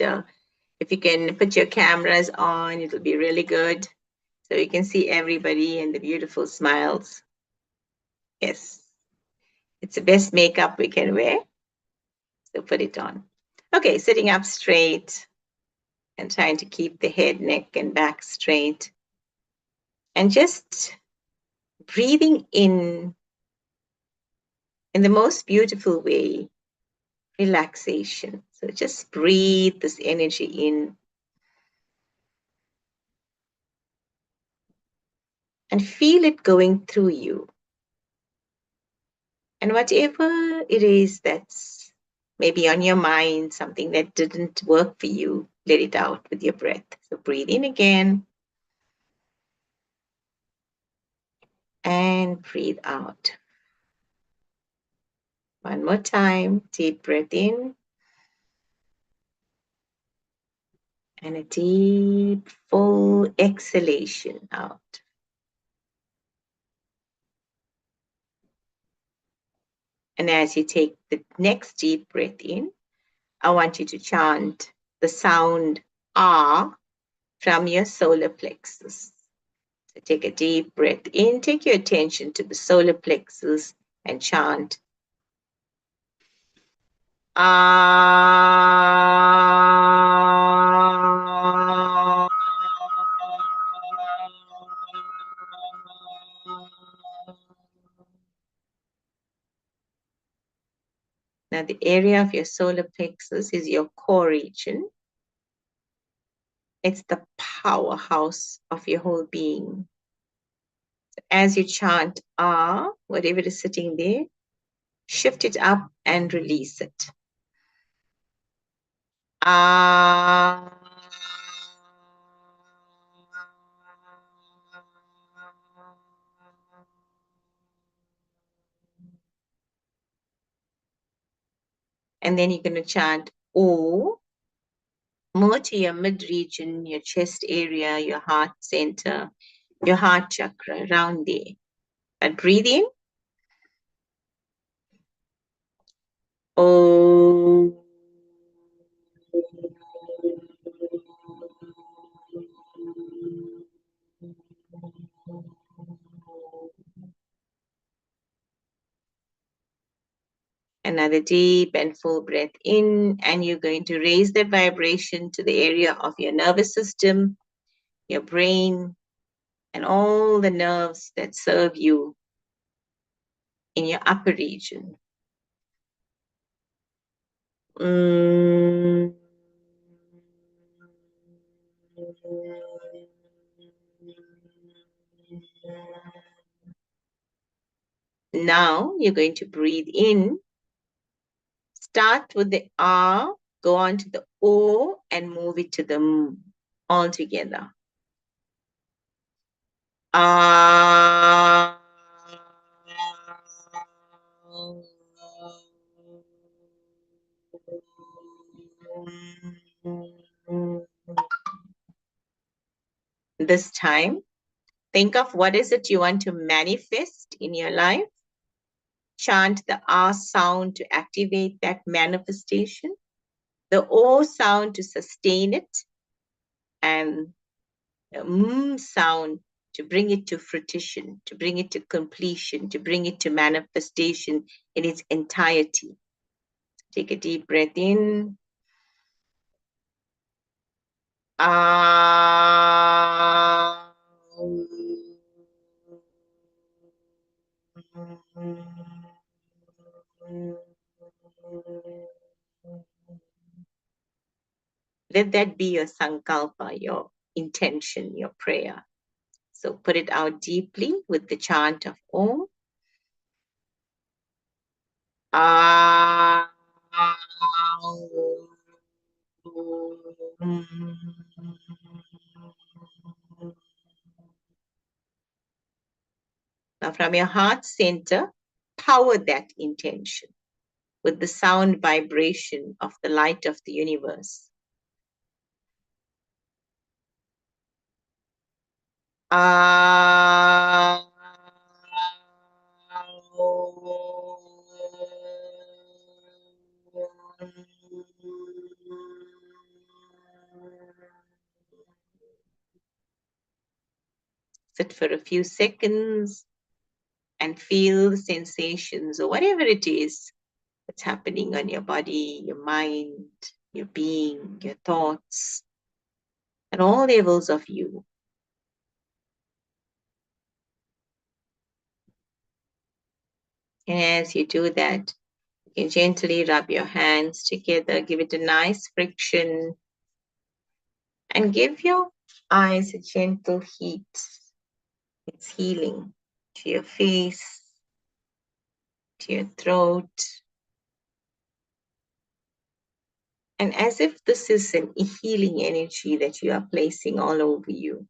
And if you can put your cameras on, it'll be really good. So you can see everybody and the beautiful smiles. Yes, it's the best makeup we can wear. So put it on. Okay, sitting up straight and trying to keep the head, neck, and back straight. And just breathing in the most beautiful way, relaxation. So just breathe this energy in and feel it going through you. And whatever it is that's maybe on your mind, something that didn't work for you, let it out with your breath. So breathe in again and breathe out. One more time, deep breath in and a deep, full exhalation out. And as you take the next deep breath in, I want you to chant the sound ah from your solar plexus. So take a deep breath in, take your attention to the solar plexus and chant ah. Now the area of your solar plexus is your core region. It's the powerhouse of your whole being. As you chant ah, whatever is sitting there, shift it up and release it. Ah. And then you're going to chant O, more to your mid region, your chest area, your heart center, your heart chakra, around there. But breathe in. O. Another deep and full breath in, and you're going to raise that vibration to the area of your nervous system, your brain, and all the nerves that serve you in your upper region. Now you're going to breathe in. Start with the R, go on to the O, and move it to the M all together. Ah. This time, think of what is it you want to manifest in your life. Chant the R sound to activate that manifestation, the O sound to sustain it, and the M sound to bring it to fruition, to bring it to completion, to bring it to manifestation in its entirety. Take a deep breath in. Ah. Let that be your sankalpa, your intention, your prayer. So put it out deeply with the chant of Om. Ah. Now from your heart center, power that intention with the sound vibration of the light of the universe. Ah. Sit for a few seconds and feel the sensations or whatever it is that's happening on your body, your mind, your being, your thoughts, at all levels of you. And as you do that, you can gently rub your hands together, give it a nice friction, and give your eyes a gentle heat. It's healing to your face, to your throat. And as if this is a healing energy that you are placing all over you.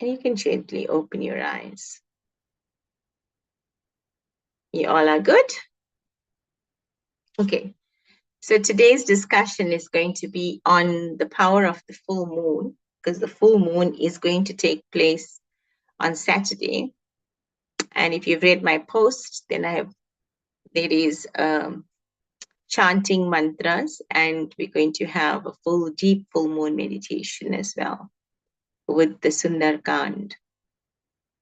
And you can gently open your eyes. You all are good? Okay. So today's discussion is going to be on the power of the full moon, because the full moon is going to take place on Saturday. And if you've read my post, then there is chanting mantras, and we're going to have a deep full moon meditation as well with the Sundarkand.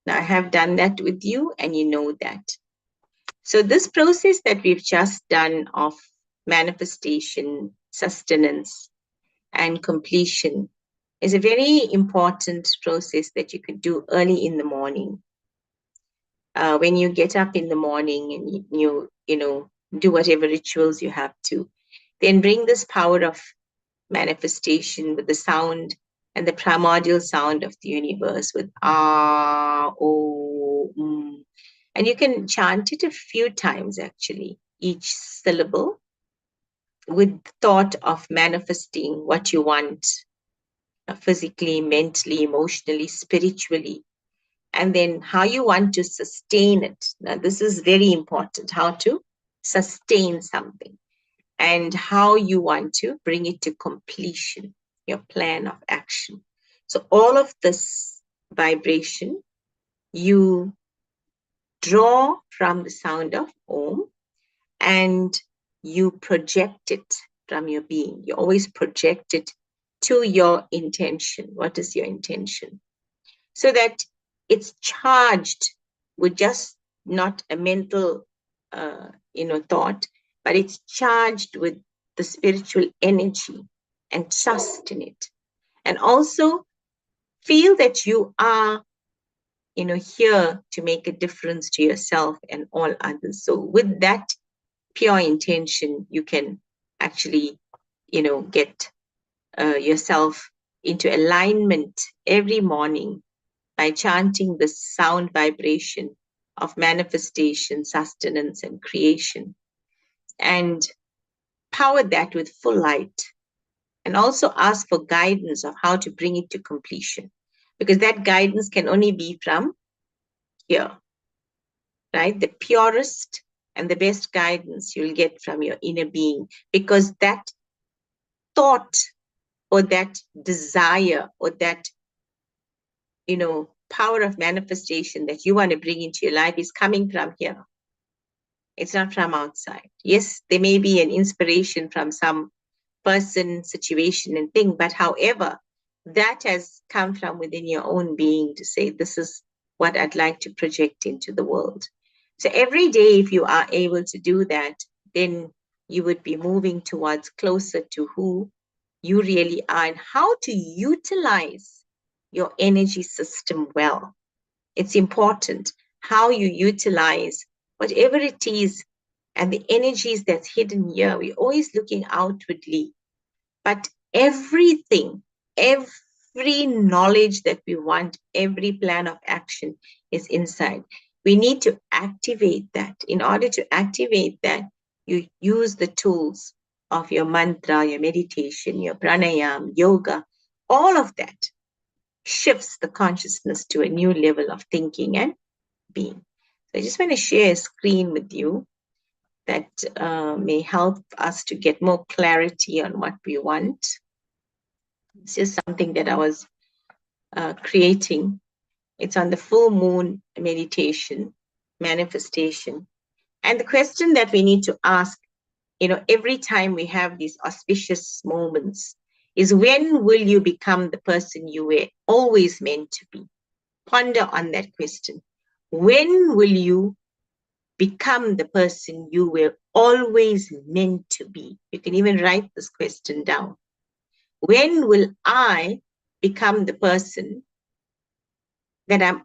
Now, I have done that with you, and you know that. So this process that we've just done of manifestation, sustenance, and completion is a very important process that you could do early in the morning. When you get up in the morning and you do whatever rituals you have to, then bring this power of manifestation with the sound and the primordial sound of the universe with ah, oh, and you can chant it a few times actually, each syllable, with thought of manifesting what you want, physically, mentally, emotionally, spiritually, and then how you want to sustain it. Now, this is very important, how to sustain something and how you want to bring it to completion, your plan of action. So all of this vibration, you draw from the sound of Om, and you project it from your being. You always project it to your intention. What is your intention? So that it's charged with just not a mental, thought, but it's charged with the spiritual energy, and trust in it. And also feel that you are, here to make a difference to yourself and all others. So with that pure intention, you can actually, get yourself into alignment every morning by chanting the sound vibration of manifestation, sustenance, and creation, and power that with full light. And also ask for guidance of how to bring it to completion, because that guidance can only be from here, right? The purest and the best guidance you'll get from your inner being, because that thought or that desire or that, power of manifestation that you want to bring into your life is coming from here. It's not from outside. Yes, there may be an inspiration from some person, situation, and thing, but however, that has come from within your own being to say, this is what I'd like to project into the world. So every day, if you are able to do that, then you would be moving towards closer to who you really are and how to utilize your energy system well. It's important how you utilize whatever it is and the energies that's hidden here. We're always looking outwardly, but everything, every knowledge that we want, every plan of action is inside. We need to activate that. In order to activate that, you use the tools of your mantra, your meditation, your pranayam, yoga, all of that shifts the consciousness to a new level of thinking and being. So I just want to share a screen with you that may help us to get more clarity on what we want. This is something that I was creating. It's on the full moon meditation, manifestation. And the question that we need to ask, every time we have these auspicious moments, is when will you become the person you were always meant to be? Ponder on that question. When will you become the person you were always meant to be? You can even write this question down. When will I become the person that I'm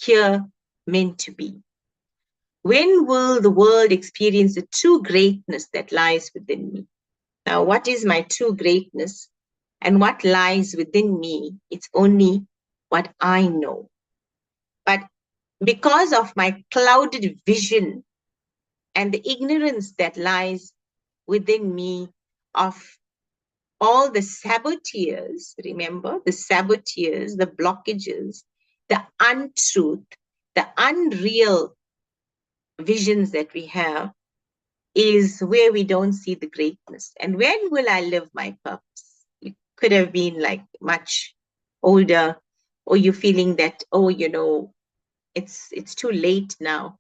here meant to be? When will the world experience the true greatness that lies within me? Now, what is my true greatness and what lies within me? It's only what I know. But because of my clouded vision and the ignorance that lies within me of all the saboteurs, remember, the saboteurs, the blockages, the untruth, the unreal visions that we have, is where we don't see the greatness. And when will I live my purpose? You could have been like much older, or you're feeling that, oh, it's too late now.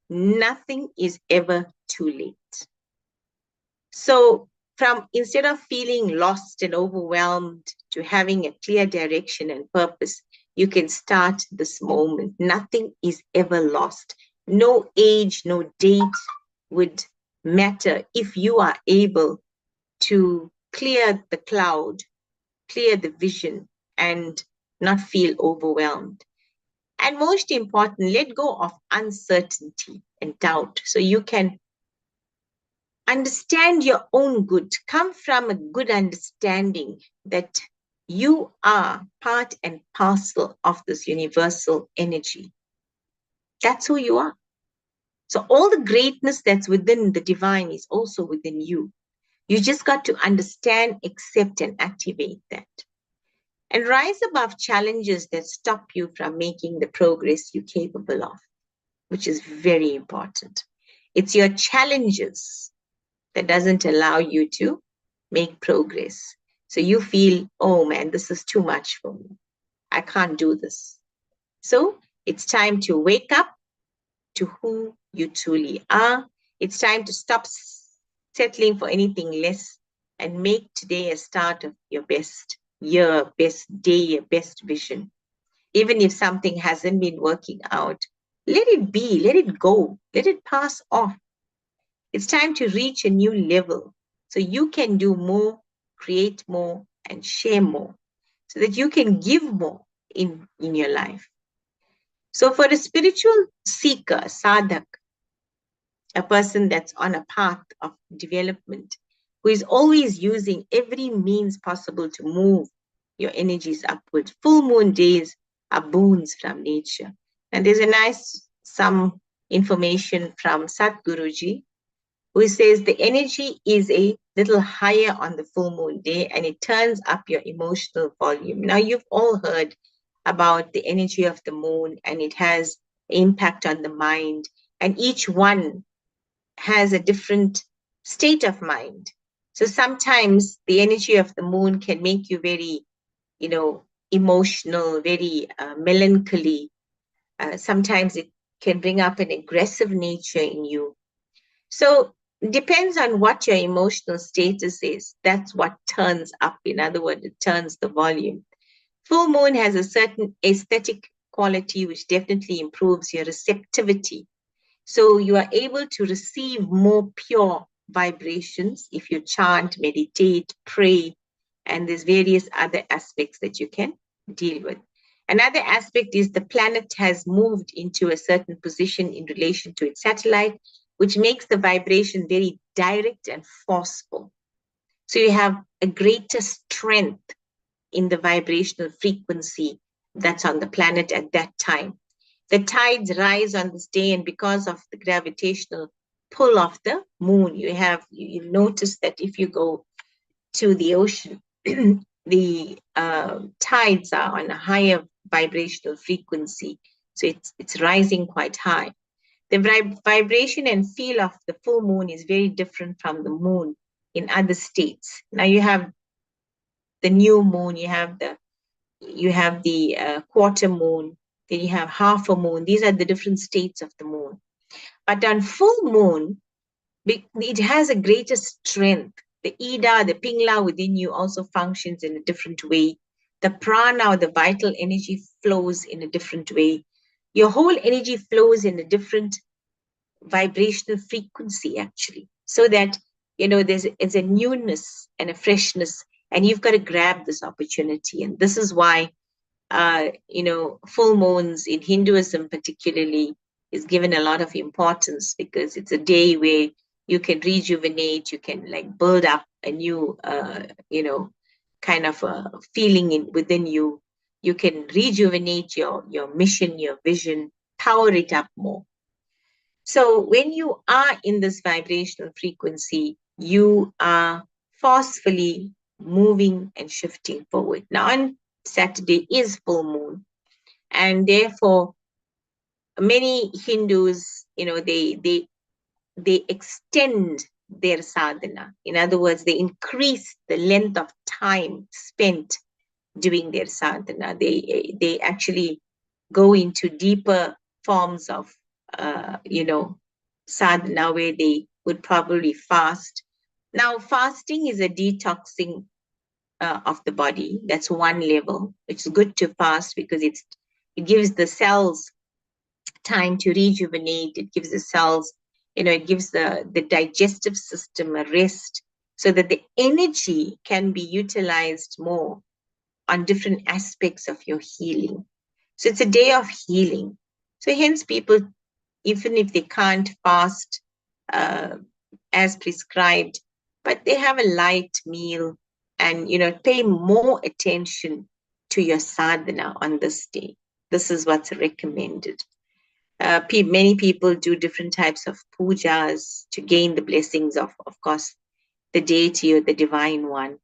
Nothing is ever too late. So instead of feeling lost and overwhelmed to having a clear direction and purpose, you can start this moment. Nothing is ever lost. No age, no date would matter if you are able to clear the cloud, clear the vision, and not feel overwhelmed. And most important, let go of uncertainty and doubt so you can understand your own good. Come from a good understanding that you are part and parcel of this universal energy. That's who you are. So all the greatness that's within the divine is also within you. You just got to understand, accept, and activate that. And rise above challenges that stop you from making the progress you're capable of, which is very important. It's your challenges that doesn't allow you to make progress. So you feel, oh man, this is too much for me. I can't do this. So it's time to wake up to who you truly are. It's time to stop settling for anything less and make today a start of your best year, best day, your best vision. Even if something hasn't been working out, let it be, let it go, let it pass off. It's time to reach a new level so you can do more, create more, and share more so that you can give more in your life. So for a spiritual seeker, sadhak, a person that's on a path of development, who is always using every means possible to move your energies upward. Full moon days are boons from nature. And there's some information from Satguruji, who says the energy is a little higher on the full moon day and it turns up your emotional volume. Now, you've all heard about the energy of the moon and it has impact on the mind, and each one has a different state of mind. So sometimes the energy of the moon can make you very, emotional, very melancholy. Sometimes it can bring up an aggressive nature in you. So it depends on what your emotional status is. That's what turns up. In other words, it turns the volume. Full moon has a certain aesthetic quality which definitely improves your receptivity. So you are able to receive more pure vibrations if you chant, meditate, pray, and there's various other aspects that you can deal with. Another aspect is the planet has moved into a certain position in relation to its satellite, which makes the vibration very direct and forceful. So you have a greater strength in the vibrational frequency that's on the planet at that time. The tides rise on this day, and because of the gravitational pull of the moon, you notice that if you go to the ocean, the tides are on a higher vibrational frequency. So it's rising quite high. The vibration and feel of the full moon is very different from the moon in other states. Now you have the new moon, you have the quarter moon, then you have half a moon. These are the different states of the moon. But on full moon, it has a greater strength The Ida, the Pingla within you also functions in a different way. The prana, or the vital energy, flows in a different way. Your whole energy flows in a different vibrational frequency, actually, so that it's a newness and a freshness, and you've got to grab this opportunity. And this is why full moons in Hinduism particularly is given a lot of importance, because it's a day where you can rejuvenate, you can like build up a new, kind of a feeling within you. You can rejuvenate your mission, your vision, power it up more. So when you are in this vibrational frequency, you are forcefully moving and shifting forward. Now, on Saturday is full moon, and therefore many Hindus, they extend their sadhana. In other words, they increase the length of time spent doing their sadhana. They actually go into deeper forms of sadhana, where they would probably fast. Now, fasting is a detoxing of the body. That's one level. It's good to fast because it gives the cells time to rejuvenate. It gives the cells, it gives the digestive system a rest, so that the energy can be utilized more on different aspects of your healing. So it's a day of healing. So hence people, even if they can't fast uh, as prescribed, but they have a light meal and, pay more attention to your sadhana on this day. This is what's recommended. Many people do different types of pujas to gain the blessings of course, the deity or the divine one.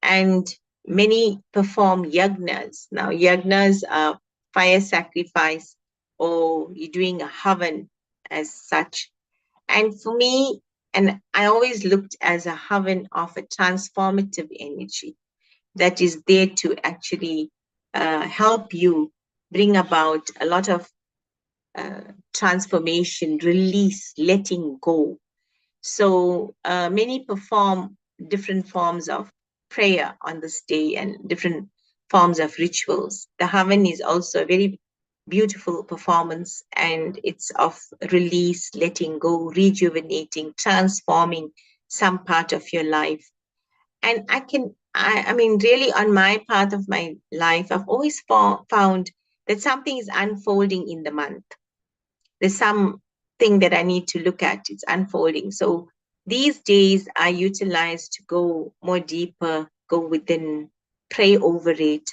And many perform yagnas. Now, yagnas are fire sacrifice, or you're doing a havan as such. And for me, and I always looked as a havan of a transformative energy that is there to actually help you bring about a lot of transformation, release, letting go. So many perform different forms of prayer on this day and different forms of rituals. The Havan is also a very beautiful performance, and it's of release, letting go, rejuvenating, transforming some part of your life. And I mean, really, on my part of my life, I've always found that something is unfolding in the month. There's something that I need to look at. It's unfolding. So these days are utilized to go more deeper, go within, pray over it.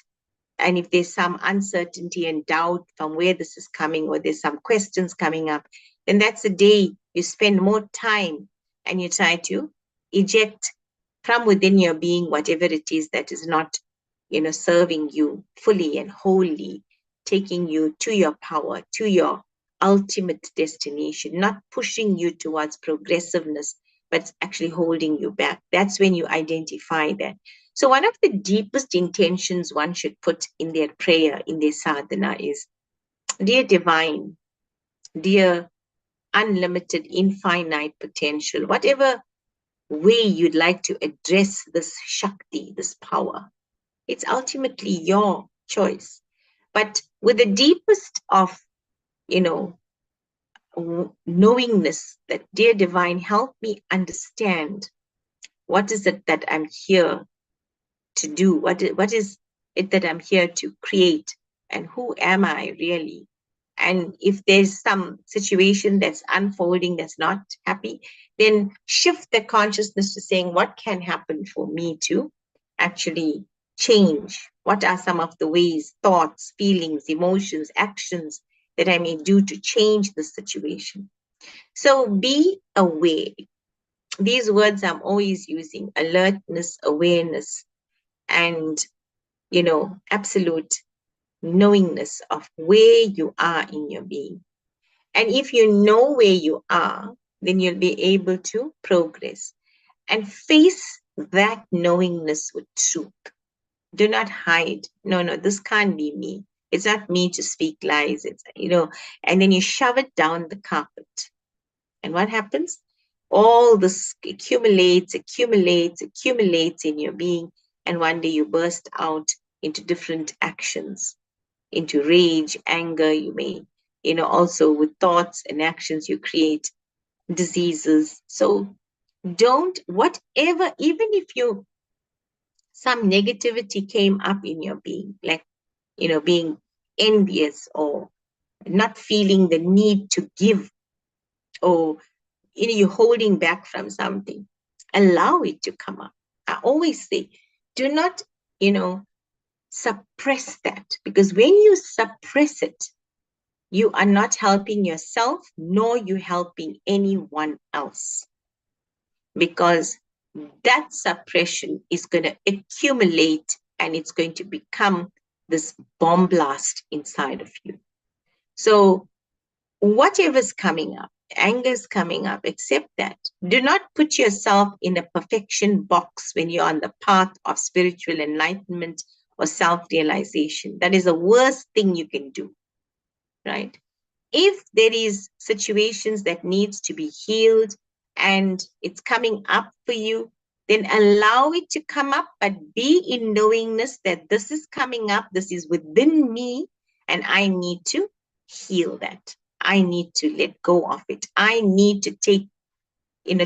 And if there's some uncertainty and doubt from where this is coming, or there's some questions coming up, then that's a day you spend more time and you try to eject from within your being whatever it is that is not, serving you fully and wholly, taking you to your power, to your ultimate destination, not pushing you towards progressiveness, but actually holding you back. That's when you identify that. So one of the deepest intentions one should put in their prayer, in their sadhana, is, dear divine, dear unlimited, infinite potential, whatever way you'd like to address this Shakti, this power, it's ultimately your choice. But with the deepest of, you know, knowingness, that, dear divine, help me understand what is it that I'm here to do? What is it that I'm here to create? And who am I really? And if there's some situation that's unfolding that's not happy, then shift the consciousness to saying, what can happen for me to actually change? What are some of the ways, thoughts, feelings, emotions, actions that I may do to change the situation? So be aware. These words I'm always using: alertness, awareness, and, absolute knowingness of where you are in your being. And if you know where you are, then you'll be able to progress and face that knowingness with truth. Do not hide. No, this can't be me. It's not me to speak lies. And then you shove it down the carpet. And what happens? all this accumulates in your being, and one day you burst out into different actions, into rage, anger. You may, also with thoughts and actions you create diseases. So don't, whatever, even if some negativity came up in your being, like, being envious or not feeling the need to give, or, you're holding back from something, allow it to come up. I always say, do not, suppress that, because when you suppress it, you are not helping yourself, nor you helping anyone else, because that suppression is going to accumulate and it's going to become this bomb blast inside of you. So whatever's coming up, anger's coming up, accept that. Do not put yourself in a perfection box when you're on the path of spiritual enlightenment or self-realization. That is the worst thing you can do, right? If there is situations that needs to be healed and it's coming up for you, then allow it to come up, but be in knowingness that this is coming up, this is within me, and I need to heal that. I need to let go of it. I need to take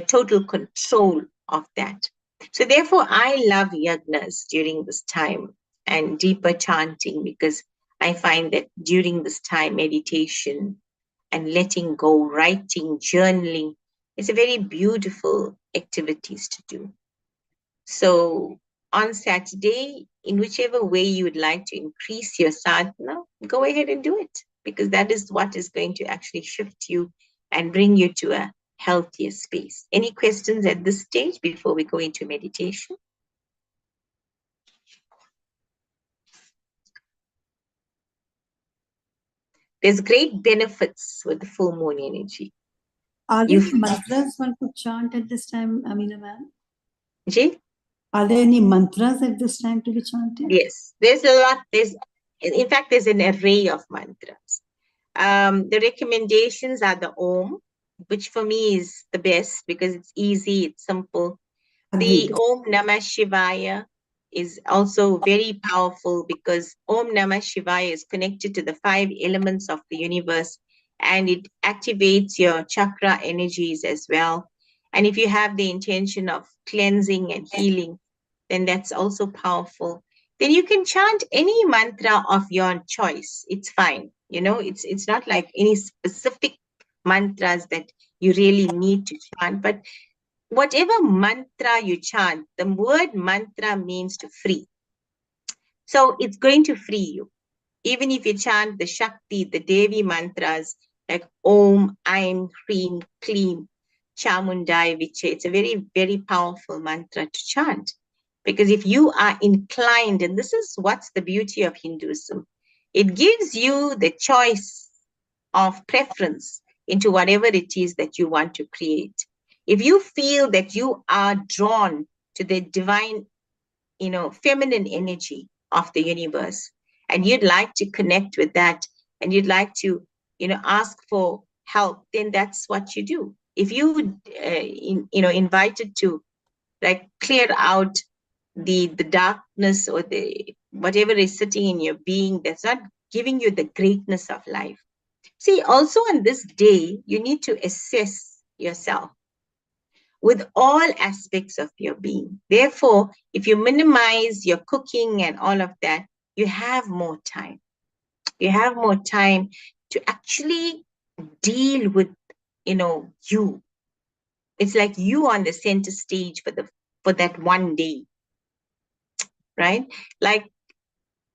total control of that. So therefore, I love yagnas during this time and deeper chanting, because I find that during this time, meditation and letting go, writing, journaling, it's a very beautiful activities to do. So on Saturday, in whichever way you would like to increase your sadhana, go ahead and do it, because that is what is going to actually shift you and bring you to a healthier space. Any questions at this stage before we go into meditation? There's great benefits with the full moon energy. Are there any mantras one could chant at this time, Meena ma'am? Jay? Are there any mantras at this time to be chanted? Yes, there's a lot. In fact, there's an array of mantras. The recommendations are the Om, which for me is the best because it's easy, it's simple. The Om Namah Shivaya is also very powerful because Om Namah Shivaya is connected to the 5 elements of the universe, and it activates your chakra energies as well. And if you have the intention of cleansing and healing, then that's also powerful. Then you can chant any mantra of your choice. It's fine. It's not like any specific mantras that you really need to chant, but whatever mantra you chant, the word mantra means to free. So it's going to free you. Even if you chant the Shakti, the Devi mantras like Om, Aim, Hreem, Kleem, Chamundai Viche, it's a very, very powerful mantra to chant. Because if you are inclined, and this is what's the beauty of Hinduism, it gives you the choice of preference into whatever it is that you want to create. If you feel that you are drawn to the divine, feminine energy of the universe, and you'd like to connect with that, and you'd like to, ask for help, then that's what you do. If you, invited to like clear out the darkness or the whatever is sitting in your being that's not giving you the greatness of life. See, also on this day, you need to assess yourself with all aspects of your being. Therefore, if you minimize your cooking and all of that, you have more time. You have more time to actually deal with, you. It's like you on the center stage for that one day, right? Like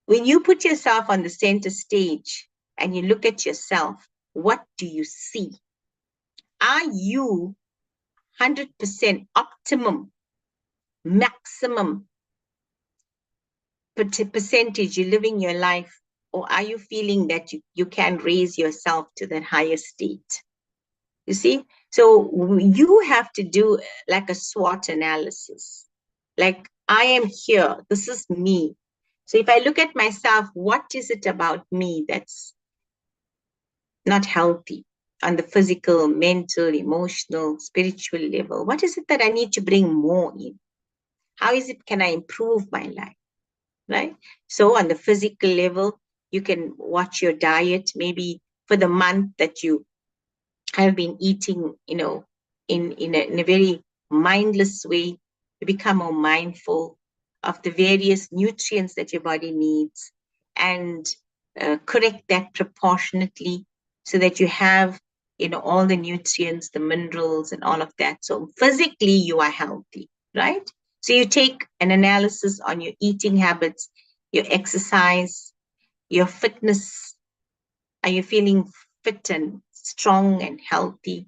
when you put yourself on the center stage and you look at yourself, what do you see? Are you 100% optimum, maximum percentage you're living your life, or are you feeling that you can raise yourself to that higher state? You see? So you have to do like a SWOT analysis. Like, I am here. This is me. So if I look at myself, what is it about me that's not healthy? on the physical, mental, emotional, spiritual level? What is it that I need to bring more in? How is it can I improve my life? Right? So on the physical level, you can watch your diet, maybe for the month that you have been eating, in a very mindless way. You become more mindful of the various nutrients that your body needs, and correct that proportionately so that you have, all the nutrients, the minerals, and all of that. So physically, you are healthy, right? So you take an analysis on your eating habits, your exercise, your fitness. Are you feeling fit and strong and healthy?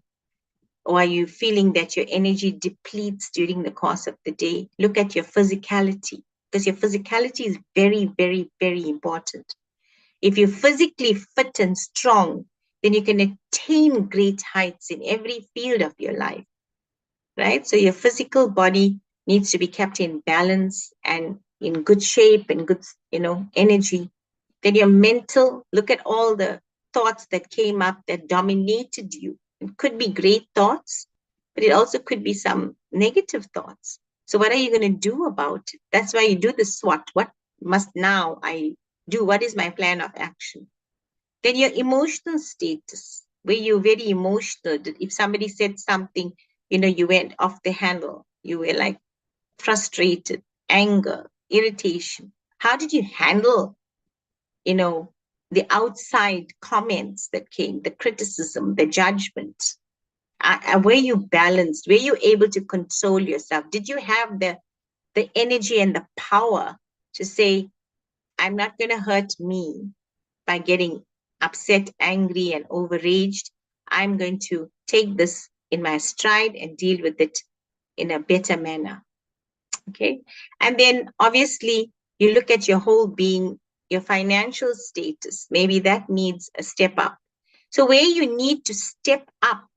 Or are you feeling that your energy depletes during the course of the day? Look at your physicality, because your physicality is very, very, very important. If you're physically fit and strong, then you can attain great heights in every field of your life, right? So your physical body needs to be kept in balance and in good shape and good, energy. Then your mental, look at all the thoughts that came up that dominated you. It could be great thoughts, but it also could be some negative thoughts. So what are you going to do about it? That's why you do the SWOT. What must now I do? What is my plan of action? Then your emotional status, where you're very emotional. If somebody said something, you went off the handle. You were like frustrated, anger, irritation. How did you handle, you know, the outside comments that came, the criticism, the judgment? Were you balanced? Were you able to control yourself? Did you have the energy and the power to say, I'm not going to hurt me by getting upset, angry, and overraged? I'm going to take this in my stride and deal with it in a better manner. Okay. And then obviously you look at your whole being, your financial status, maybe that needs a step up. So where you need to step up,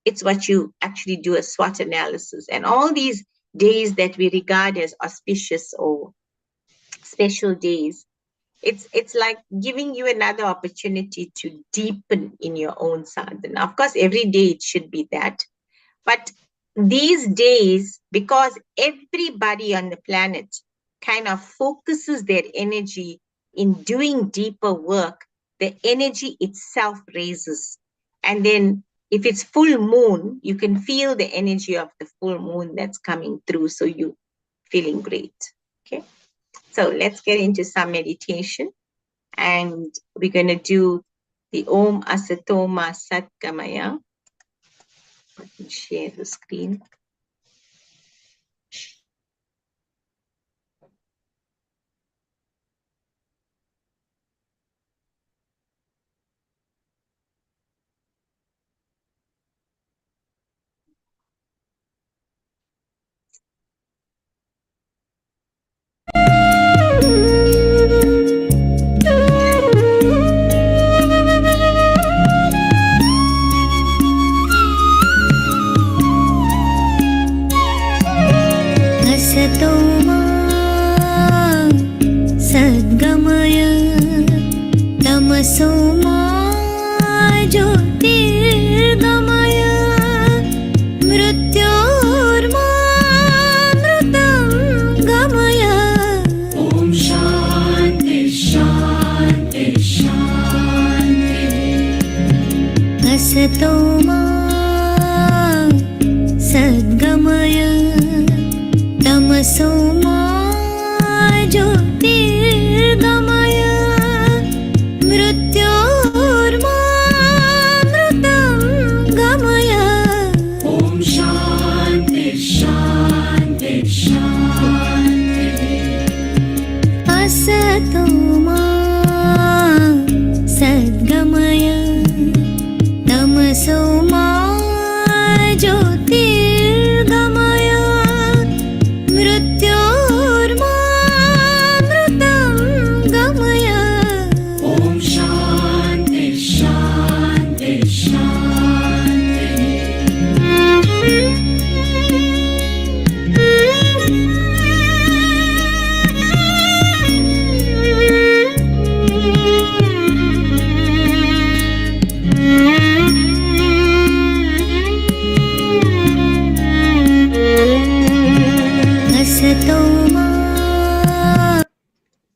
it's what you actually do a SWOT analysis. And all these days that we regard as auspicious or special days, it's like giving you another opportunity to deepen in your own sadhana. Of course, every day it should be that. But these days, because everybody on the planet kind of focuses their energy in doing deeper work, the energy itself raises. And then if it's full moon, you can feel the energy of the full moon that's coming through. So you feeling great. Okay. So let's get into some meditation. And we're going to do the Om Asatoma Satgamaya. I can share the screen.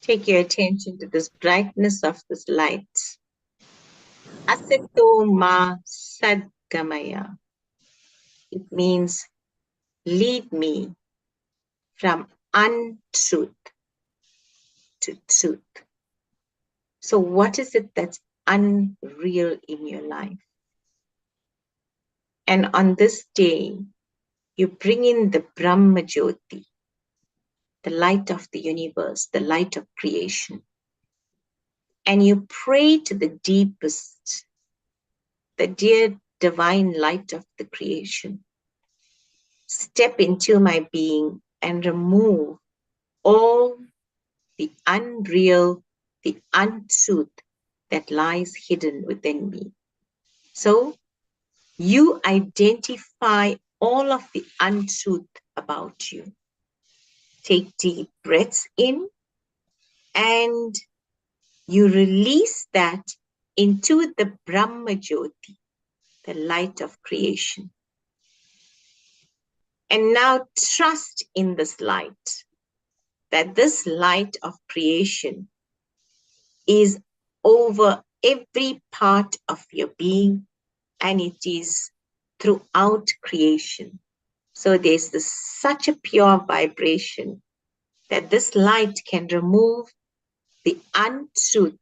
Take your attention to this brightness of this light. Asato ma sadgamaya. It means lead me from untruth to truth. So what is it that's unreal in your life? And on this day, you bring in the Brahma Jyoti, the light of the universe, the light of creation. And you pray to the deepest, the dear divine light of the creation. Step into my being and remove all the unreal, the untruth that lies hidden within me. So you identify all of the untruth about you. Take deep breaths in and you release that into the Brahma Jyoti, the light of creation. And now trust in this light, that this light of creation is over every part of your being and it is throughout creation. So there's such a pure vibration that this light can remove the untruth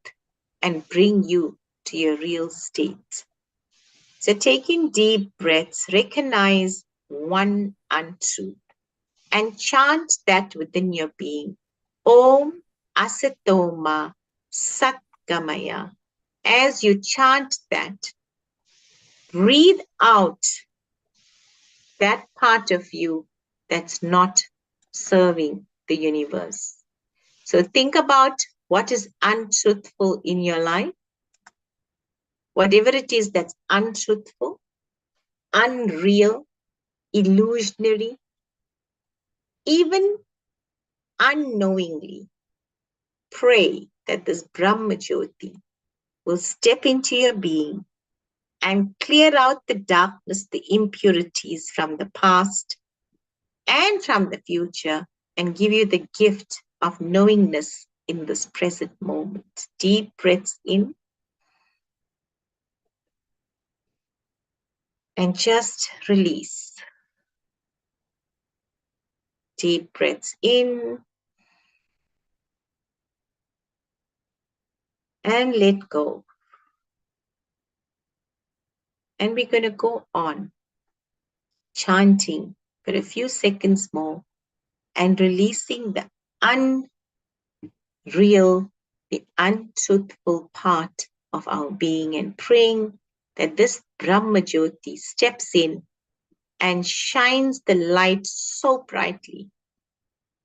and bring you to your real state. So taking deep breaths, recognize one untruth and chant that within your being. Om Asatoma Satgamaya. As you chant that, breathe out that part of you that's not serving the universe. So think about what is untruthful in your life. Whatever it is that's untruthful, unreal, illusionary, even unknowingly, pray that this Brahma Jyoti will step into your being and clear out the darkness, the impurities from the past and from the future and give you the gift of knowingness in this present moment. Deep breaths in and just release. Deep breaths in and let go. And we're going to go on chanting for a few seconds more and releasing the unreal, the untruthful part of our being and praying that this Brahma Jyoti steps in and shines the light so brightly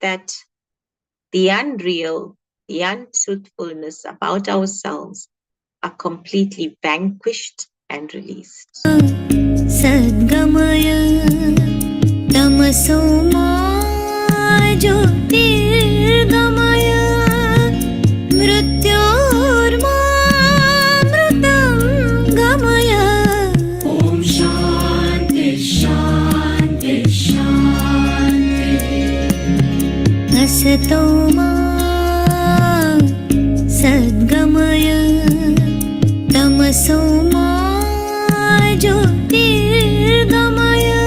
that the unreal, the untruthfulness about ourselves are completely vanquished and released. Sadgamaya tamasoma jyotirgamaya mrityorma mritam gamaya. Om Shanti Shanti Shanti. Asatoma Sadgamaya tamasoma jyotirgamaya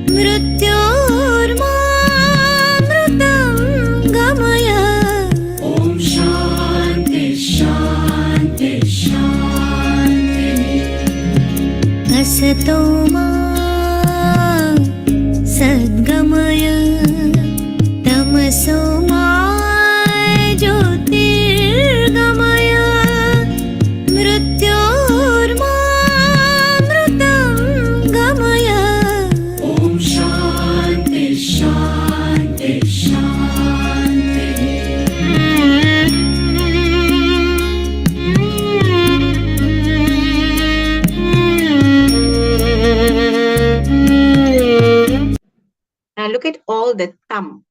mrityorma mritam gamaya. Om Shanti Shanti Shanti. Asatoma Sadgamaya tamasoma jyotirgamaya mrityorma mritam gamaya. Om Shanti Shanti Shanti. Now look at all the thumb.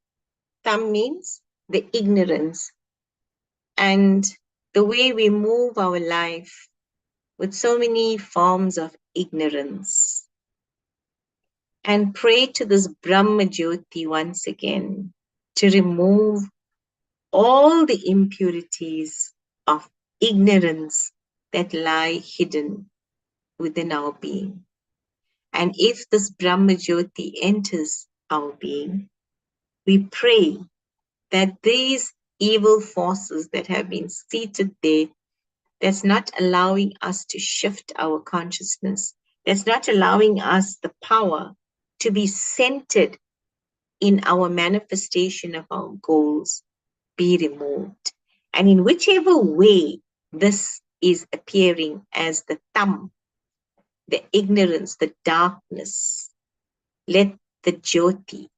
Thumb means the ignorance and the way we move our life with so many forms of ignorance. And pray to this Brahma Jyoti once again to remove all the impurities of ignorance that lie hidden within our being. And if this Brahma Jyoti enters our being, we pray that these evil forces that have been seated there, that's not allowing us to shift our consciousness, that's not allowing us the power to be centered in our manifestation of our goals, be removed. And in whichever way this is appearing as the thumb, the ignorance, the darkness, let the Jyoti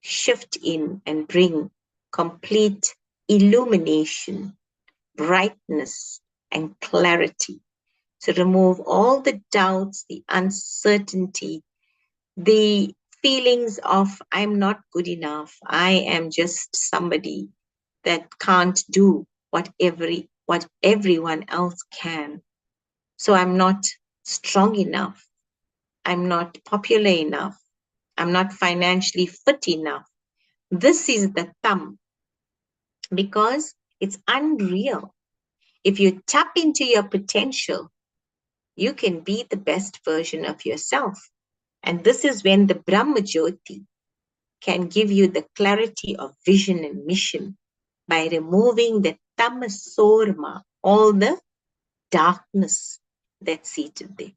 shift in and bring complete illumination, brightness, and clarity to remove all the doubts, the uncertainty, the feelings of I'm not good enough, I am just somebody that can't do what everyone else can. So I'm not strong enough. I'm not popular enough. I'm not financially fit enough. This is the thumb because it's unreal. If you tap into your potential, you can be the best version of yourself. And this is when the Brahma Jyoti can give you the clarity of vision and mission by removing the tamasorma, all the darkness that's seated there.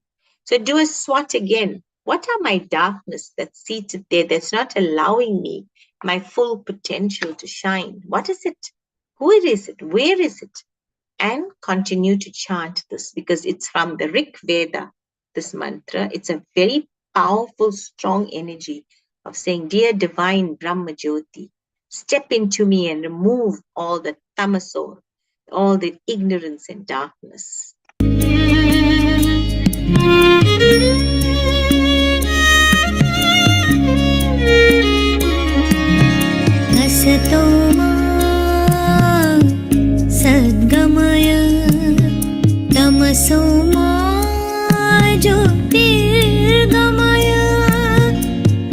So do a SWOT again. What are my darkness that's seated there that's not allowing me my full potential to shine? What is it? Who is it? Where is it? And continue to chant this because it's from the Rig Veda, this mantra. It's a very powerful, strong energy of saying, Dear Divine Brahma Jyoti, step into me and remove all the tamasor, all the ignorance and darkness. असतो मा सद्गमय तमसो मा ज्योतिर्गमय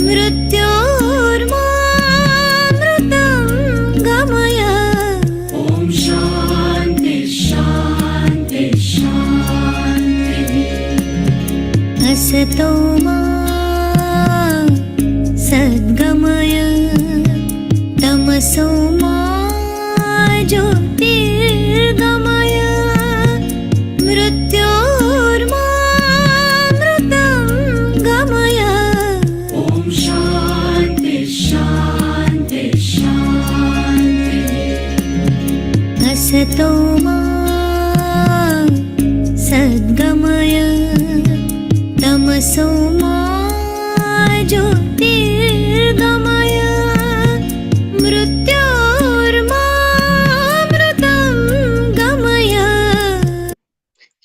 मृत्योर्मामृतं गमय ॐ शान्ति शान्ति शान्तिः असतो मा सद्गमय तमसो मा ज्योतिर्गमय मृत्योर्मामृतं गमय ॐ शान्ति शान्ति शान्तिः असतो मा सद्गमय तमसो मा ज्योतिर्गमय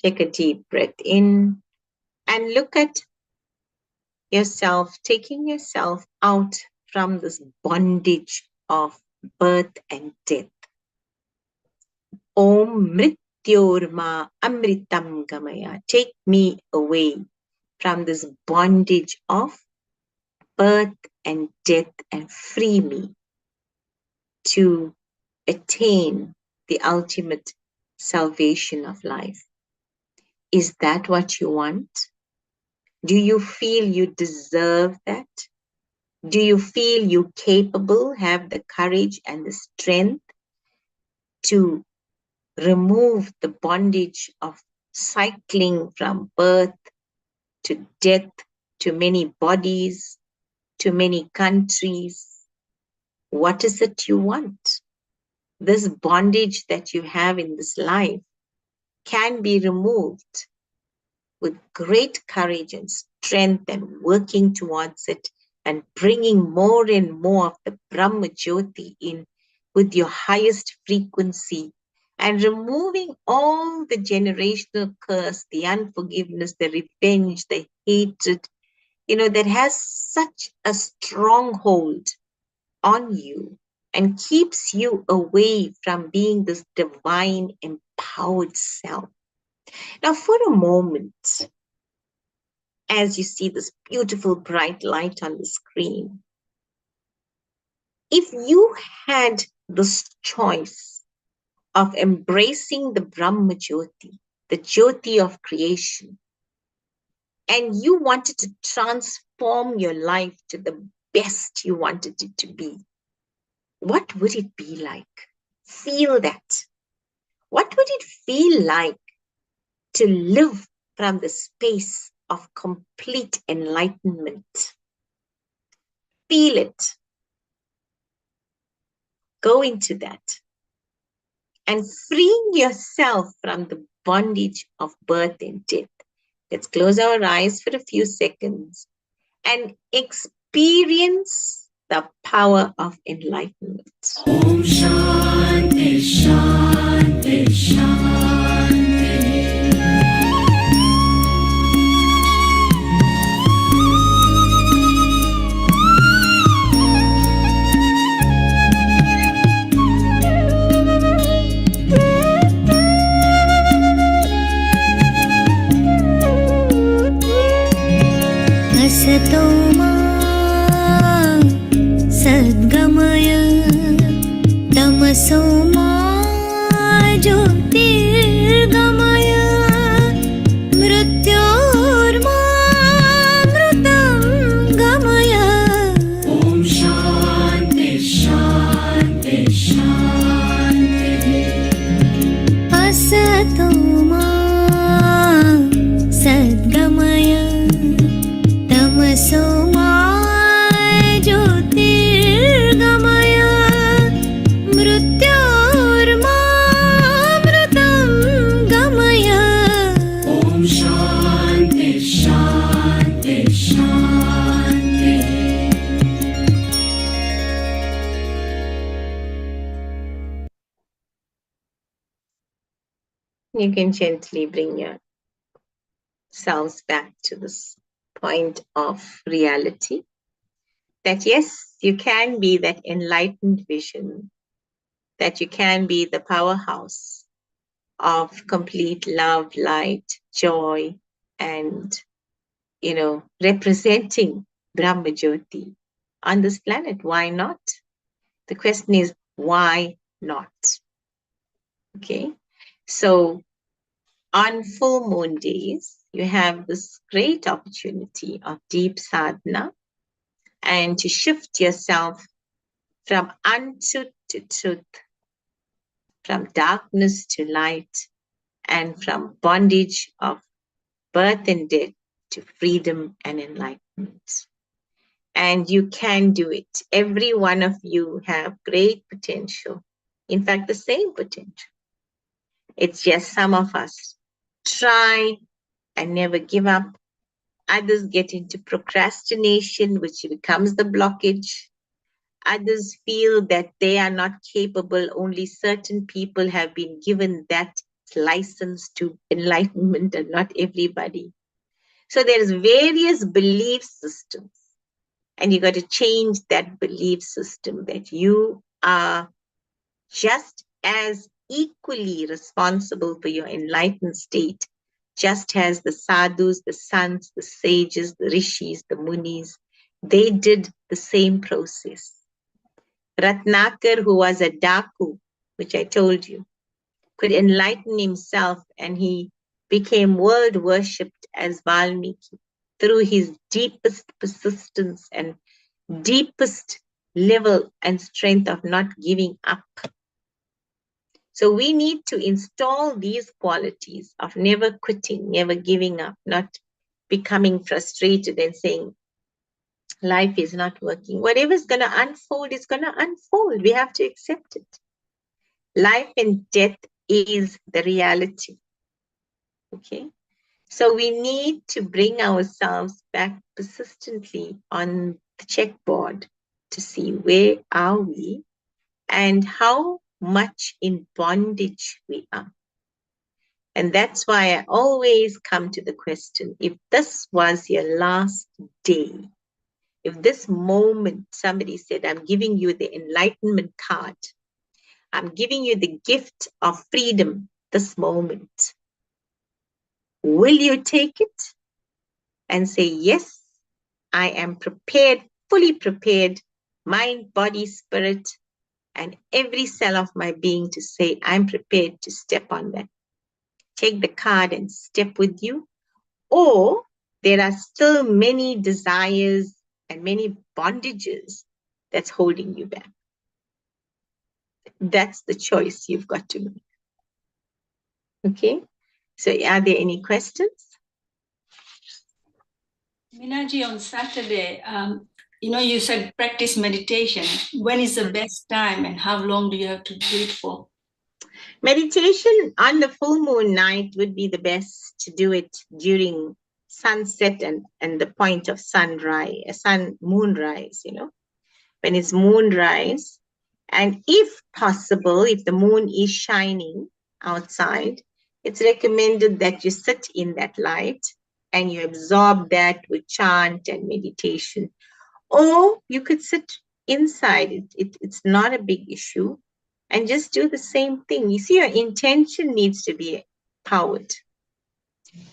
Take a deep breath in and look at yourself, taking yourself out from this bondage of birth and death. Om Mrityorma Amritam Gamaya. Take me away from this bondage of birth and death and free me to attain the ultimate salvation of life. Is that what you want? Do you feel you deserve that? Do you feel you capable, have the courage and the strength to remove the bondage of cycling from birth to death, to many bodies, to many countries? What is it you want? This bondage that you have in this life can be removed with great courage and strength and working towards it and bringing more and more of the Brahma Jyoti in with your highest frequency and removing all the generational curse, the unforgiveness, the revenge, the hatred, that has such a stronghold on you and keeps you away from being this divine empowered self. Now, for a moment, as you see this beautiful bright light on the screen, if you had this choice of embracing the Brahma Jyoti, the Jyoti of creation, and you wanted to transform your life to the best you wanted it to be, what would it be like? Feel that. What would it feel like to live from the space of complete enlightenment? Feel it. Go into that. And freeing yourself from the bondage of birth and death. Let's close our eyes for a few seconds and experience the power of enlightenment. Om Shanti Shanti Shanti. असतो मा सद्गमय तमसो मा ज्योतिर्गमय मृत्योर्मामृतं गमय ॐ शान्ति शान्ति शान्ति असतो मा सद्गमय तमसो मा ज्योतिर्गमय मृत्योर्मामृतं गमय ॐ शान्ति शान्ति शान्ति. You can gently bring yourselves back to this point of reality. That yes, you can be that enlightened vision, that you can be the powerhouse of complete love, light, joy, and, representing Brahma Jyoti on this planet. Why not? The question is, why not? Okay. So on full moon days, you have this great opportunity of deep sadhana and to shift yourself from untruth to truth, from darkness to light, and from bondage of birth and death to freedom and enlightenment. And you can do it. Every one of you have great potential. In fact, the same potential. It's just some of us try and never give up. Others get into procrastination, which becomes the blockage. Others feel that they are not capable. Only certain people have been given that license to enlightenment and not everybody. So there's various belief systems. And you got to change that belief system that you are just as equally responsible for your enlightened state, just as the sadhus, the sants, the sages, the rishis, the munis, they did the same process. Ratnakar, who was a Daku, which I told you, could enlighten himself, and he became world worshipped as Valmiki through his deepest persistence and deepest level and strength of not giving up. So we need to install these qualities of never quitting, never giving up, not becoming frustrated and saying, life is not working. Whatever's going to unfold is going to unfold. We have to accept it. Life and death is the reality. Okay? So we need to bring ourselves back persistently on the checkboard to see where are we and how much in bondage we are. And that's why I always come to the question, if this was your last day, if this moment somebody said, I'm giving you the enlightenment card, I'm giving you the gift of freedom this moment, will you take it and say, yes, I am prepared, fully prepared, mind, body, spirit, and every cell of my being to say, I'm prepared to step on that. Take the card and step with you. Or there are still many desires and many bondages that's holding you back. That's the choice you've got to make. Okay? So are there any questions? Minaji, on Saturday, you said practice meditation. When is the best time and how long do you have to do it for? Meditation on the full moon night would be the best to do it during sunset and the point of sunrise, moonrise, when it's moonrise. And if possible, if the moon is shining outside, it's recommended that you sit in that light and you absorb that with chant and meditation. Or you could sit inside. It's not a big issue. And just do the same thing. You see, your intention needs to be powered.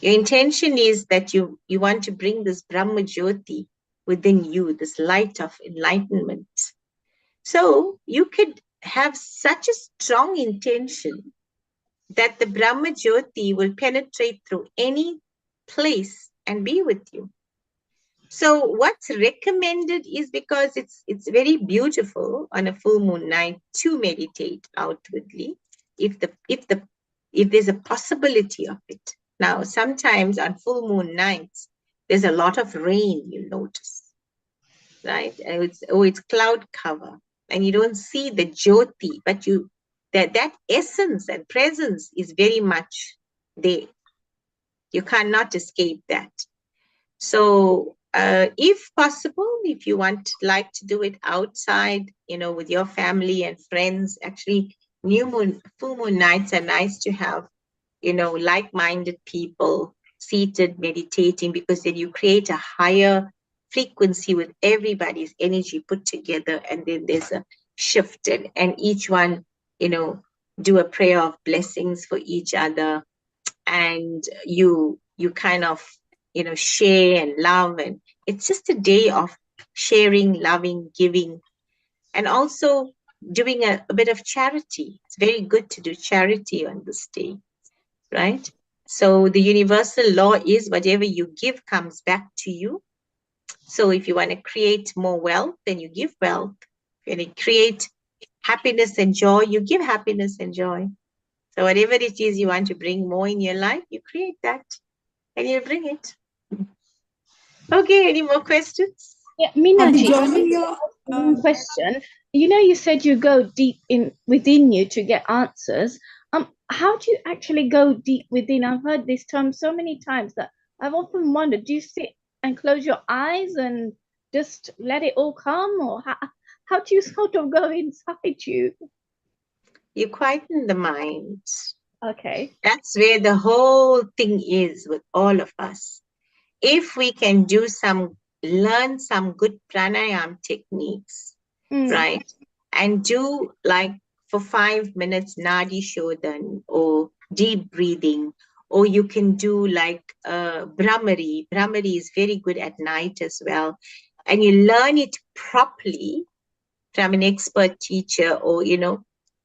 Your intention is that you want to bring this Brahma Jyoti within you, this light of enlightenment. So you could have such a strong intention that the Brahma Jyoti will penetrate through any place and be with you. So what's recommended is, because it's very beautiful on a full moon night to meditate outwardly, if there's a possibility of it. Now, sometimes on full moon nights, there's a lot of rain, you notice, right? It's cloud cover, and you don't see the jyoti, but that essence and presence is very much there. You cannot escape that. So if possible, if you like to do it outside, with your family and friends, actually full moon nights are nice to have, like-minded people seated meditating, because then you create a higher frequency with everybody's energy put together, and then there's a shift, and each one, do a prayer of blessings for each other, and you kind of share and love, and it's just a day of sharing, loving, giving, and also doing a bit of charity. It's very good to do charity on this day, right? So the universal law is whatever you give comes back to you. So if you want to create more wealth, then you give wealth. If you want to create happiness and joy, you give happiness and joy. So whatever it is you want to bring more in your life, you create that and you bring it. Okay, any more questions? Yeah, Minaji, joining your one question. You said you go deep within you to get answers. How do you actually go deep within? I've heard this term so many times that I've often wondered, do you sit and close your eyes and just let it all come? Or how do you sort of go inside you? You quieten the mind. Okay. That's where the whole thing is with all of us. If we can learn some good pranayama techniques, right? And do like for 5 minutes Nadi Shodhan or deep breathing, or you can do like Brahmari. Brahmari is very good at night as well. And you learn it properly from an expert teacher, or,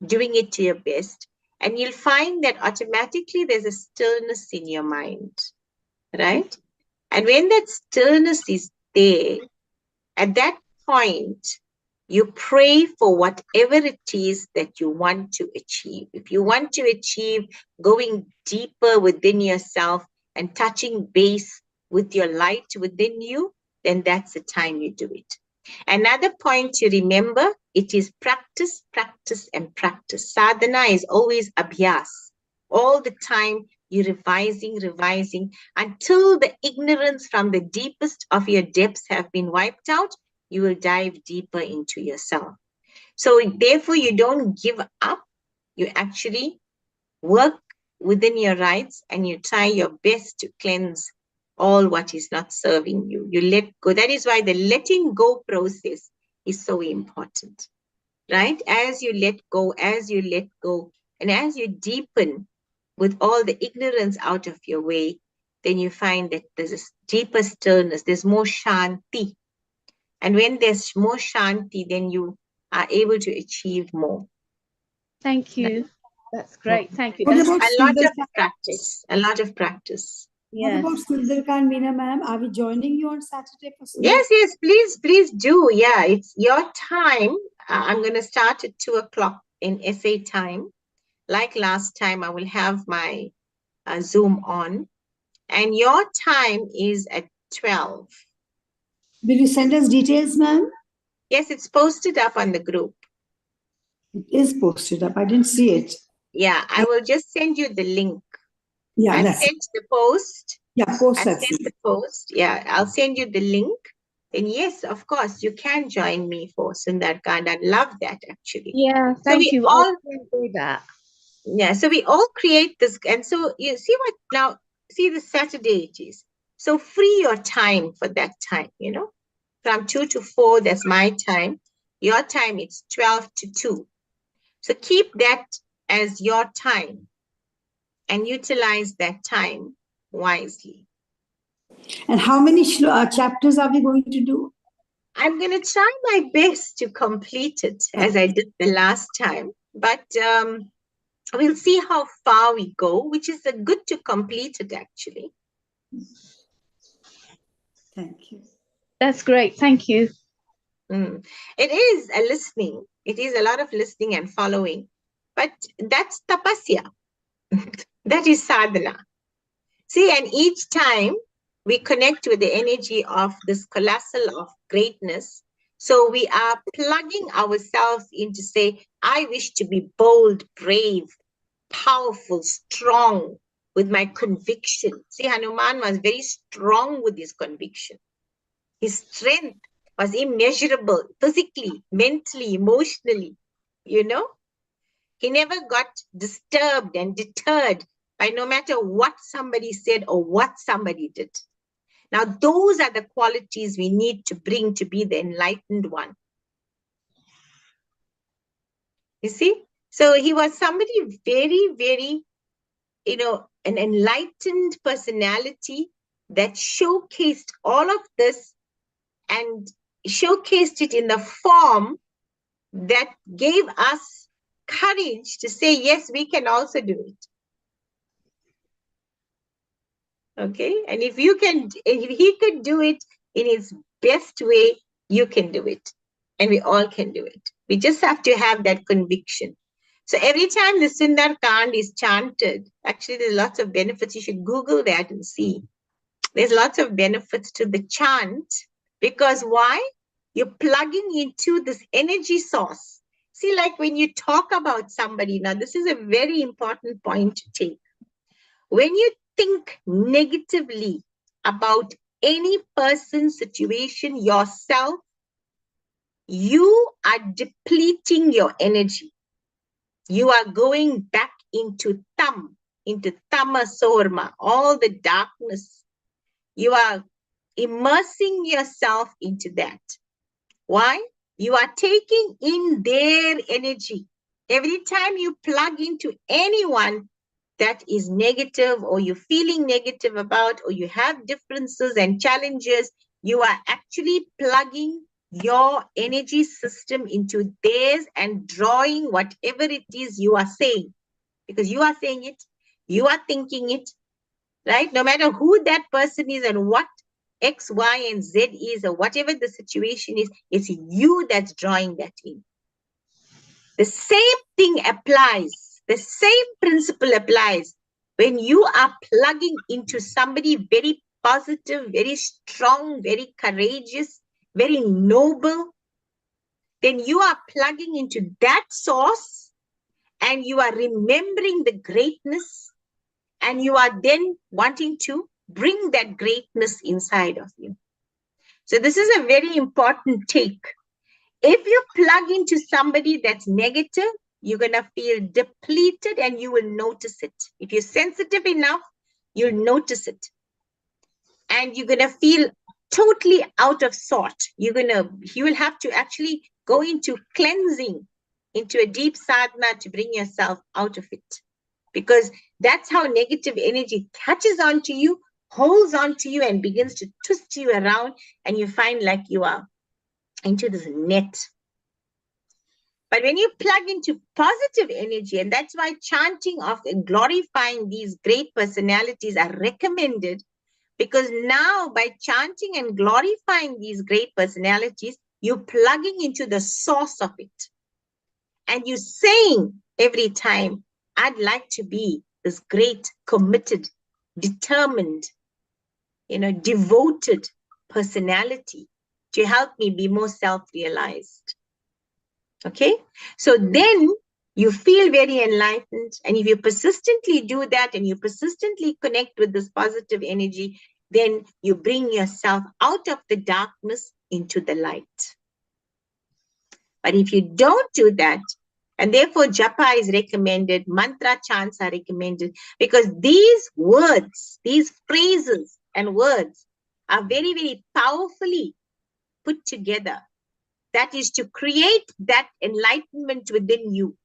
doing it to your best. And you'll find that automatically there's a stillness in your mind, right? And when that stillness is there, at that point, you pray for whatever it is that you want to achieve. If you want to achieve going deeper within yourself and touching base with your light within you, then that's the time you do it. Another point to remember, it is practice, practice, and practice. Sadhana is always abhyas. All the time you're revising until the ignorance from the deepest of your depths have been wiped out. You will dive deeper into yourself. So therefore, you don't give up. You actually work within your rights and you try your best to cleanse all what is not serving you. You let go. That is why the letting go process is so important, right? As you let go, and as you deepen with all the ignorance out of your way, then you find that there's a deeper stillness, there's more shanti. And when there's more shanti, then you are able to achieve more. Thank you. That's great. Thank you. What That's about A lot of Sundarkand? practice, a lot of practice. What yes. about Sundarkand, Meena ma'am? Are we joining you on Saturday for Yes, yes, please do. Yeah, it's your time. I'm going to start at 2 o'clock in SA time. Like last time, I will have my Zoom on. And your time is at 12. Will you send us details, ma'am? Yes, it's posted up on the group. It is posted up. I didn't see it. Yeah, I will just send you the link. Yeah, I've that's it. sent the post. Yeah, post I've that. sent the post. Yeah, I'll send you the link. And yes, of course, you can join me for Sundarkand. I love that actually. Yeah, So thank we you. all, I'll do that. yeah, so we all create this. And so you see what now, see the Saturday it is. So free your time for that time, you know, from 2 to 4, that's my time. Your time, it's 12 to 2. So keep that as your time and utilize that time wisely. And how many chapters are we going to do? I'm going to try my best to complete it as I did the last time, but we'll see how far we go, which is good to complete it actually. Thank you. That's great. Thank you. It is a listening. It is a lot of listening and following, but that's tapasya. That is sadhana. See, and each time we connect with the energy of this colossal of greatness, so we are plugging ourselves in to say, I wish to be bold, brave, powerful, strong with my conviction. See, Hanuman was very strong with his conviction. His strength was immeasurable, physically, mentally, emotionally, you know. He never got disturbed and deterred by no matter what somebody said or what somebody did. Now, those are the qualities we need to bring to be the enlightened one. You see? So he was somebody very, very, you know, an enlightened personality that showcased all of this and showcased it in the form that gave us courage to say, yes, we can also do it. Okay, and if he could do it in his best way, you can do it, and we all can do it. We just have to have that conviction. So every time the Sundarkand is chanted, actually there's lots of benefits. You should Google that and see. There's lots of benefits to the chant, because why? You're plugging into this energy source. See, like when you talk about somebody, now this is a very important point to take. When you think negatively about any person, situation, yourself, you are depleting your energy. You are going back into tamasorma, all the darkness. You are immersing yourself into that. Why? You are taking in their energy. Every time you plug into anyone that is negative, or you're feeling negative about, or you have differences and challenges, you are actually plugging your energy system into theirs and drawing whatever it is you are saying, because you are saying it, you are thinking it, right? No matter who that person is and what X, Y, and Z is, or whatever the situation is, it's you that's drawing that in. The same thing applies. The same principle applies when you are plugging into somebody very positive, very strong, very courageous, very noble. Then you are plugging into that source and you are remembering the greatness, and you are then wanting to bring that greatness inside of you. So this is a very important take. If you plug into somebody that's negative, you're going to feel depleted and you will notice it. If you're sensitive enough, you'll notice it. And you're going to feel totally out of sort. You will have to actually go into cleansing, into a deep sadhana to bring yourself out of it. Because that's how negative energy catches onto you, holds onto you, and begins to twist you around, and you find like you are into this net. But when you plug into positive energy, and that's why chanting of and glorifying these great personalities are recommended, because now by chanting and glorifying these great personalities, you're plugging into the source of it. And you're saying every time, I'd like to be this great, committed, determined, devoted personality to help me be more self-realized. Okay? So then you feel very enlightened. And if you persistently do that and you persistently connect with this positive energy, then you bring yourself out of the darkness into the light. But if you don't do that, and therefore japa is recommended, mantra chants are recommended, because these words, these phrases and words are very, very powerfully put together. That is to create that enlightenment within you.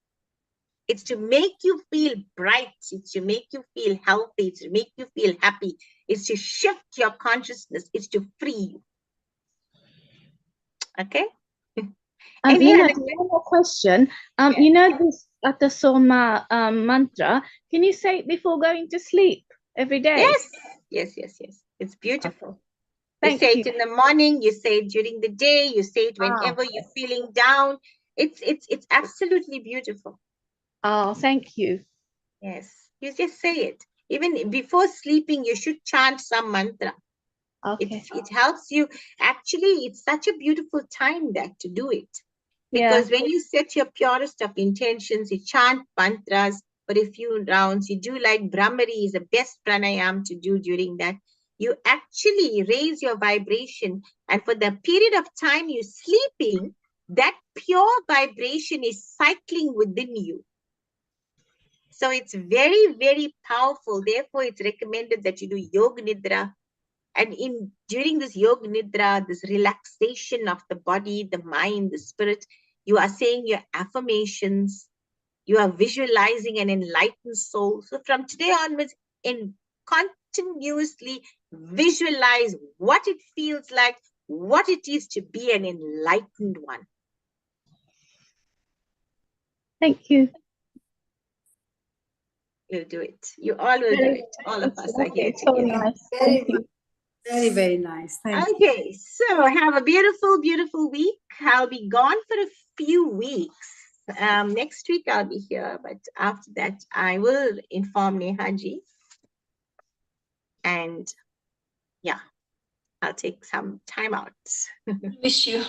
It's to make you feel bright. It's to make you feel healthy. It's to make you feel happy. It's to shift your consciousness. It's to free you. Okay? Any Meena, other one more question. Yeah. You know this Atasoma mantra, can you say it before going to sleep every day? Yes. It's beautiful. Thank you say you. it in the morning, you say it during the day, you say it whenever you're feeling down. It's absolutely beautiful. Oh, thank you. Yes, you just say it. Even before sleeping, you should chant some mantra. Okay. It helps you. Actually, it's such a beautiful time that to do it. Yeah. Because when you set your purest of intentions, you chant mantras for a few rounds, you do like Brahmari is the best pranayam to do during that. You actually raise your vibration, and for the period of time you're sleeping, that pure vibration is cycling within you. So it's very, very powerful. Therefore, it's recommended that you do yoga nidra. And during this yoga nidra, this relaxation of the body, the mind, the spirit, you are saying your affirmations, you are visualizing an enlightened soul. So from today onwards, continuously visualize what it feels like, what it is to be an enlightened one. Thank you. You'll do it. You all will do it. All of us are here It's so together. nice. Very Thank you. Very, very nice. Thank you. Okay, so have a beautiful, beautiful week. I'll be gone for a few weeks. Next week I'll be here, but after that I will inform Nehaji. And yeah, I'll take some time out. Wish you.